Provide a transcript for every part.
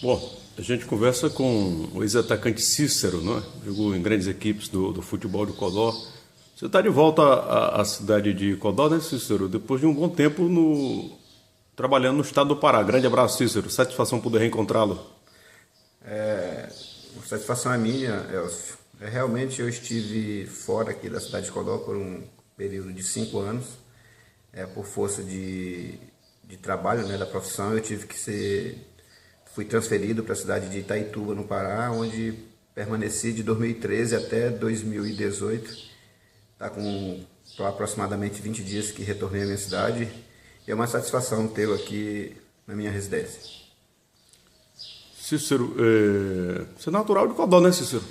Bom, a gente conversa com o ex-atacante Cícero, não é? Jogou em grandes equipes do futebol de Codó. Você está de volta à cidade de Codó, né, Cícero? Depois de um bom tempo trabalhando no estado do Pará. Grande abraço, Cícero. Satisfação poder reencontrá-lo. A satisfação é minha, Elcio. Realmente eu estive fora aqui da cidade de Codó por um período de 5 anos. Por força de trabalho, né, da profissão, fui transferido para a cidade de Itaituba, no Pará, onde permaneci de 2013 até 2018. Está com aproximadamente 20 dias que retornei à minha cidade. E é uma satisfação tê-lo aqui na minha residência. Cícero, você é natural de Codó, né, Cícero?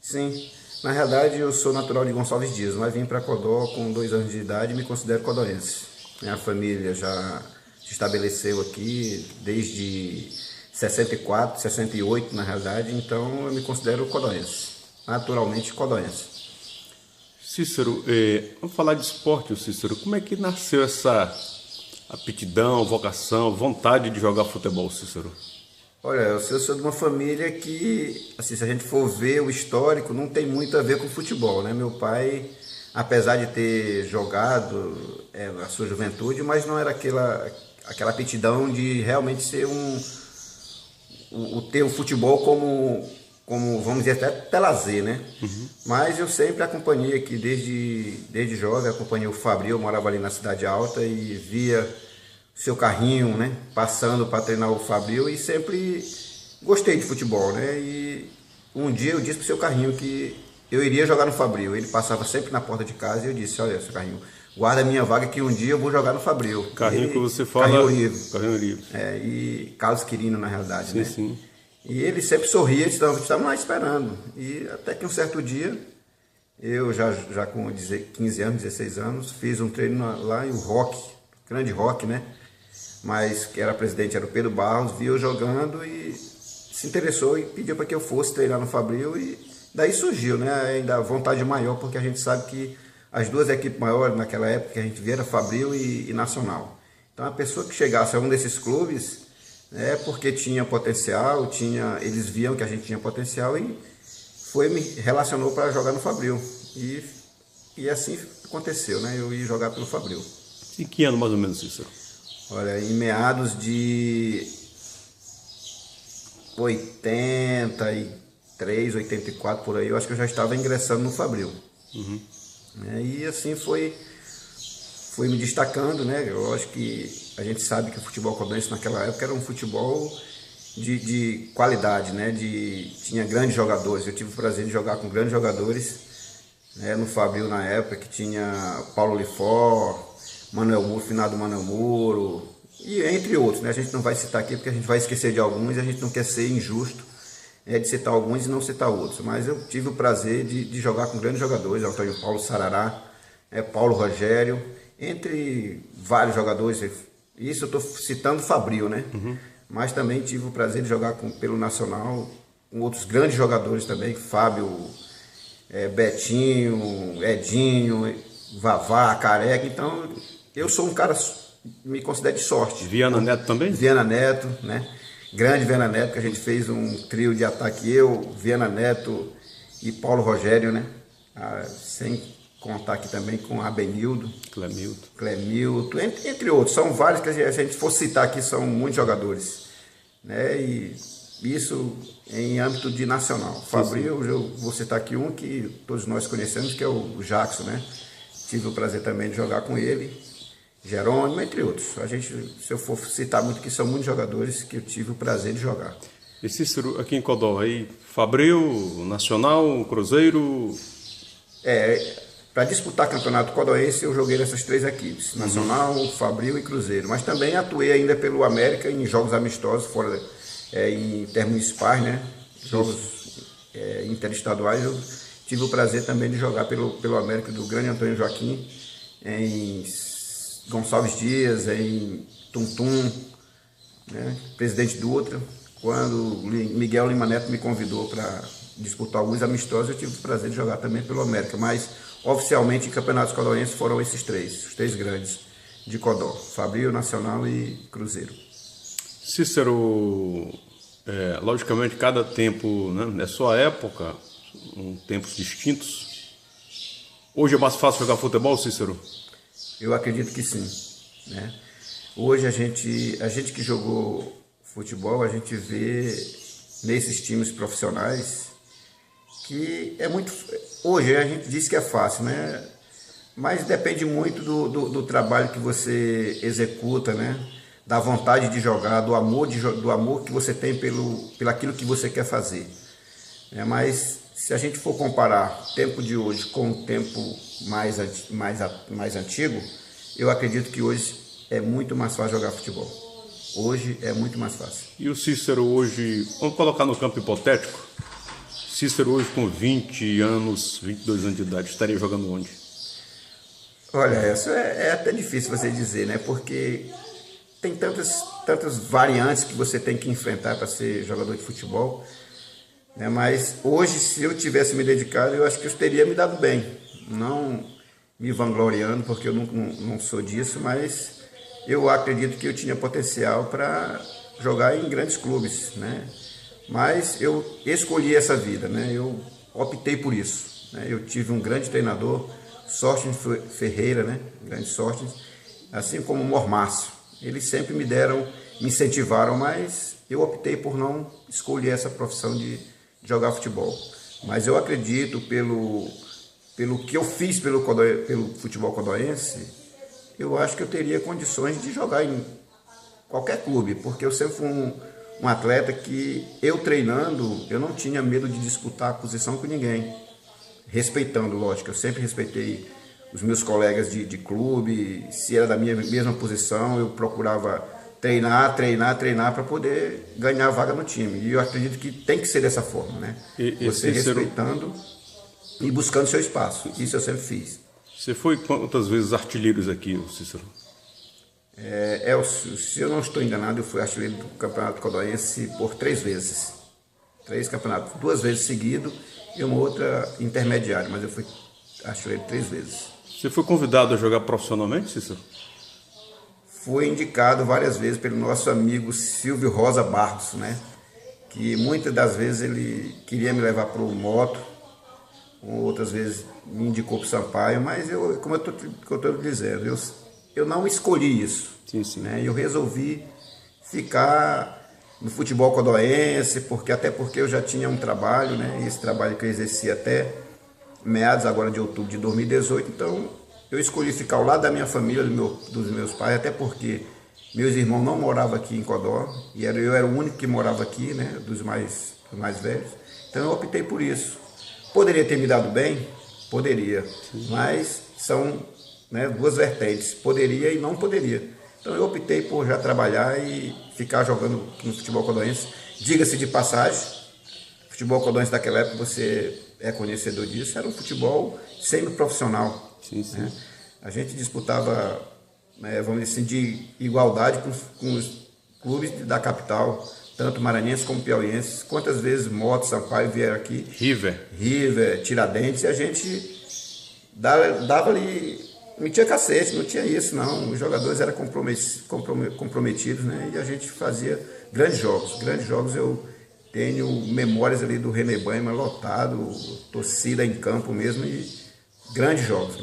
Sim, na realidade eu sou natural de Gonçalves Dias, mas vim para Codó com 2 anos de idade e me considero codoense. Minha família já se estabeleceu aqui desde 64, 68 na realidade, então eu me considero codoense, naturalmente codoense. Cícero, vamos falar de esporte, Cícero. Como é que nasceu essa aptidão, vocação, vontade de jogar futebol, Cícero? Olha, eu sou de uma família que, assim, se a gente for ver o histórico, não tem muito a ver com futebol, né? Meu pai, apesar de ter jogado a sua juventude, mas não era aquela aptidão de realmente ser ter o futebol como, vamos dizer, até lazer, né? Uhum. Mas eu sempre acompanhei aqui, desde jovem, acompanhei o Fabril, eu morava ali na Cidade Alta e via seu carrinho, né, passando para treinar o Fabril e sempre gostei de futebol, né? E um dia eu disse pro seu carrinho que eu iria jogar no Fabril. Ele passava sempre na porta de casa e eu disse: olha, seu carrinho, guarda a minha vaga que um dia eu vou jogar no Fabril. Carrinho que você fala... Carrinho Olivo. Carrinho Olivo. E Carlos Quirino, na realidade, sim, né? Sim. E ele sempre sorria, estamos lá esperando. E até que um certo dia, eu já com 15 anos, 16 anos, fiz um treino lá em Rock, grande Rock, né? Mas que era presidente, era o Pedro Barros, viu eu jogando e se interessou e pediu para que eu fosse treinar no Fabril. E daí surgiu, né, ainda a vontade maior, porque a gente sabe que as 2 equipes maiores naquela época que a gente via era Fabril e Nacional. Então a pessoa que chegasse a um desses clubes porque tinha potencial, eles viam que a gente tinha potencial e me relacionou para jogar no Fabril. E assim aconteceu, né, eu ia jogar pelo Fabril. E que ano mais ou menos, Cícero? Olha, em meados de 83, 84, por aí, eu acho que eu já estava ingressando no Fabril. Uhum. E assim foi me destacando, né? Eu acho que a gente sabe que o futebol codense naquela época era um futebol de qualidade, né? Tinha grandes jogadores, eu tive o prazer de jogar com grandes jogadores, né? No Fabril na época, que tinha Paulo Lifó, Manuel Muro, finado Manuel Muro, e entre outros, né? A gente não vai citar aqui porque a gente vai esquecer de alguns e a gente não quer ser injusto de citar alguns e não citar outros. Mas eu tive o prazer de jogar com grandes jogadores, Antônio Paulo Sarará, Paulo Rogério, entre vários jogadores. Isso eu estou citando Fabril, né? Uhum. Mas também tive o prazer de jogar pelo Nacional, com outros grandes jogadores também, Fábio, Betinho, Edinho, Vavá, Careca. Então eu sou um cara, me considero de sorte. Viana Neto também? Viana Neto, né? Grande Viana Neto, que a gente fez um trio de ataque, eu, Viana Neto e Paulo Rogério, né? Sem contar aqui também com Abenildo, Clemilton, entre outros. São vários que a gente for citar aqui, são muitos jogadores, né? E isso em âmbito de nacional. Fabril, eu vou citar aqui um que todos nós conhecemos, que é o Jackson, né? Tive o prazer também de jogar com ele, Jerônimo, entre outros. Se eu for citar muito, que são muitos jogadores que eu tive o prazer de jogar. E Cícero, aqui em Codó, aí, Fabril, Nacional, Cruzeiro... Para disputar campeonato codoense, eu joguei nessas 3 equipes, Nacional, Fabril e Cruzeiro. Mas também atuei ainda pelo América em jogos amistosos, fora em termos municipais, né? Jogos interestaduais. Eu tive o prazer também de jogar pelo América do grande Antônio Joaquim, em Gonçalves Dias, em Tuntum, né? Presidente Dutra. Quando Miguel Lima Neto me convidou para disputar alguns amistosos, eu tive o prazer de jogar também pelo América. Mas oficialmente em campeonatos codoenses foram esses 3, os 3 grandes de Codó: Fabril, Nacional e Cruzeiro. Cícero, Logicamente, cada tempo, né, é sua época, tempos distintos. Hoje é mais fácil jogar futebol, Cícero? Eu acredito que sim, né? Hoje a gente que jogou futebol, a gente vê nesses times profissionais que é muito... Hoje a gente diz que é fácil, né? Mas depende muito do trabalho que você executa, né? Da vontade de jogar, do amor que você tem pelo aquilo que você quer fazer. Mas se a gente for comparar o tempo de hoje com o tempo mais antigo, eu acredito que hoje é muito mais fácil jogar futebol. Hoje é muito mais fácil. E o Cícero hoje, vamos colocar no campo hipotético, Cícero hoje com 20 anos, 22 anos de idade, estaria jogando onde? Olha, isso é até difícil você dizer, né? Porque tem tantas variantes que você tem que enfrentar para ser jogador de futebol, né? Mas hoje, se eu tivesse me dedicado, eu acho que eu teria me dado bem. Não me vangloriando, porque eu não sou disso, mas eu acredito que eu tinha potencial para jogar em grandes clubes, né? Mas eu escolhi essa vida, né? Eu optei por isso, né? Eu tive um grande treinador, Sóstenes Ferreira, né? Grande Sóstenes, assim como o Mormácio. Eles sempre me incentivaram, mas eu optei por não escolher essa profissão de jogar futebol. Mas eu acredito, pelo que eu fiz pelo futebol codóense, eu acho que eu teria condições de jogar em qualquer clube, porque eu sempre fui um atleta que, eu treinando, eu não tinha medo de disputar a posição com ninguém. Respeitando, lógico, eu sempre respeitei os meus colegas de clube, se era da minha mesma posição, eu procurava treinar para poder ganhar a vaga no time. E eu acredito que tem que ser dessa forma, né? Você respeitando e buscando seu espaço. Isso eu sempre fiz. Você foi quantas vezes artilheiros aqui, Cícero? Se eu não estou enganado, eu fui artilheiro do Campeonato Codóense por 3 vezes. 3 campeonatos, 2 vezes seguido e uma outra intermediária, mas eu fui artilheiro 3 vezes. Você foi convidado a jogar profissionalmente, Cícero? Fui indicado várias vezes pelo nosso amigo Silvio Rosa Barros, né? Que muitas das vezes ele queria me levar para o moto, outras vezes me indicou para o Sampaio, mas como eu estou dizendo, eu não escolhi isso. Sim, sim. Né? Eu resolvi ficar no futebol codóense, até porque eu já tinha um trabalho, né? Esse trabalho que eu exerci até meados agora de outubro de 2018, então eu escolhi ficar ao lado da minha família, dos meus pais, até porque meus irmãos não moravam aqui em Codó, e eu era o único que morava aqui, né? Dos mais velhos, então eu optei por isso. Poderia ter me dado bem? Poderia, mas são, né, 2 vertentes, poderia e não poderia. Então eu optei por já trabalhar e ficar jogando no futebol codóense. Diga-se de passagem, futebol codóense daquela época, você é conhecedor disso, era um futebol semi-profissional. Sim, sim. Né? A gente disputava, vamos dizer assim, de igualdade com os clubes da capital, tanto maranhenses como piauienses. Quantas vezes Moto, Sampaio vieram aqui? River, Tiradentes, e a gente dava ali, metia cacete, não tinha isso não. Os jogadores eram comprometidos, né? E a gente fazia grandes jogos. Grandes jogos, eu tenho memórias ali do Renebanha lotado, torcida em campo mesmo, e grandes jogos.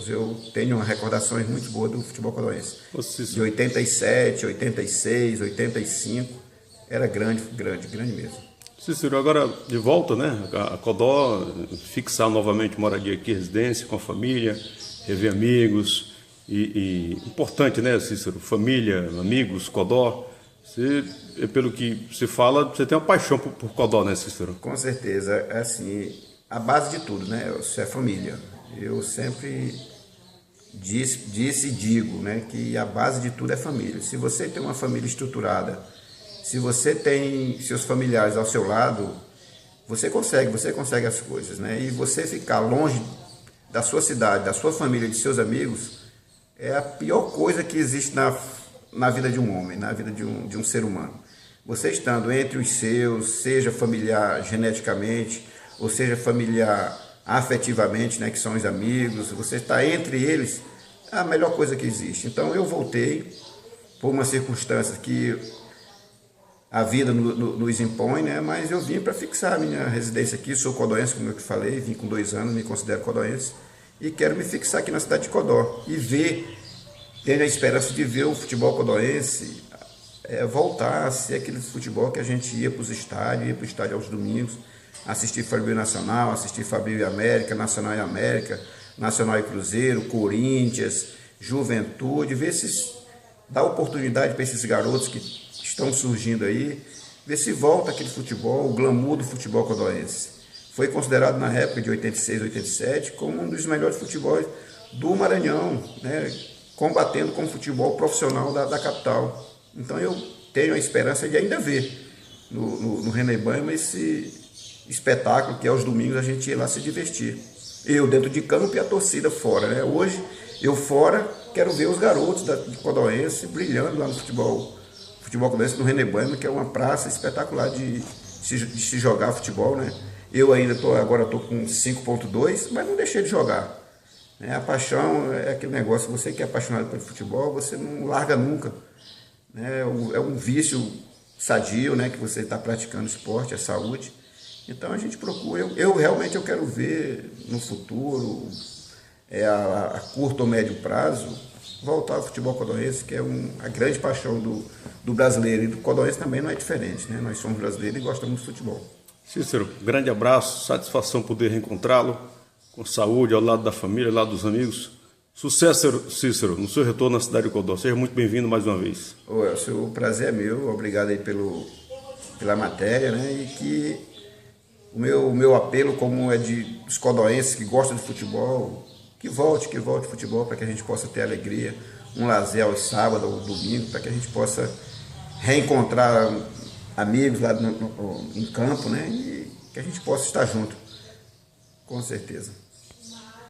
Eu tenho recordações muito boas do futebol codóense. De 87, 86, 85, era grande mesmo. Cícero, agora de volta, né? A Codó, fixar novamente moradia aqui, residência com a família, rever amigos, e importante, né, Cícero? Família, amigos, Codó. Você, pelo que se fala, você tem uma paixão por Codó, né, Cícero? Com certeza, assim, a base de tudo, né? Isso é família. Eu sempre disse e digo, né, que a base de tudo é família. Se você tem uma família estruturada, se você tem seus familiares ao seu lado, você consegue as coisas, né? E você ficar longe da sua cidade, da sua família, de seus amigos, é a pior coisa que existe na vida de um homem, na vida de um ser humano. Você estando entre os seus, seja familiar geneticamente, ou seja familiar afetivamente, né, que são os amigos, você está entre eles, é a melhor coisa que existe. Então eu voltei por uma circunstância que a vida nos impõe, né? Mas eu vim para fixar a minha residência aqui, sou codoense, como eu te falei, vim com 2 anos, me considero codoense, e quero me fixar aqui na cidade de Codó e tenho a esperança de ver o futebol codoense voltar a ser aquele futebol que a gente ia para os estádios, ia para o estádio aos domingos, assistir Fabio Nacional, assistir Fabio e América, Nacional e América, Nacional e Cruzeiro, Corinthians, Juventude, ver se dá oportunidade para esses garotos que estão surgindo aí, ver se volta aquele futebol, o glamour do futebol codoense. Foi considerado na época de 86, 87 como um dos melhores futebols do Maranhão, né? Combatendo com o futebol profissional da capital. Então eu tenho a esperança de ainda ver no René-Banhama esse espetáculo que aos domingos a gente ia lá se divertir. Eu dentro de campo e a torcida fora, né? Hoje eu fora quero ver os garotos de Codoense brilhando lá no futebol codoense no René-Banhama, que é uma praça espetacular de se jogar futebol, né? Eu ainda agora estou com 5.2, mas não deixei de jogar. A paixão é aquele negócio, você que é apaixonado pelo futebol, você não larga nunca. É um vício sadio, né, que você está praticando esporte, é saúde. Então a gente procura, realmente eu quero ver no futuro, a curto ou médio prazo, voltar ao futebol codoense, que é a grande paixão do brasileiro. E do codoense também não é diferente, né? Nós somos brasileiros e gostamos de futebol. Cícero, grande abraço, satisfação poder reencontrá-lo, com saúde, ao lado da família, ao lado dos amigos. Sucesso, Cícero, no seu retorno à cidade de Codó. Seja muito bem-vindo mais uma vez. O prazer é meu, obrigado aí pela matéria, né? E que o meu apelo, como é dos codoenses que gostam de futebol, que volte o futebol para que a gente possa ter alegria, um lazer aos sábados, ao domingo, para que a gente possa reencontrar amigos lá em campo, né? E que a gente possa estar junto, com certeza.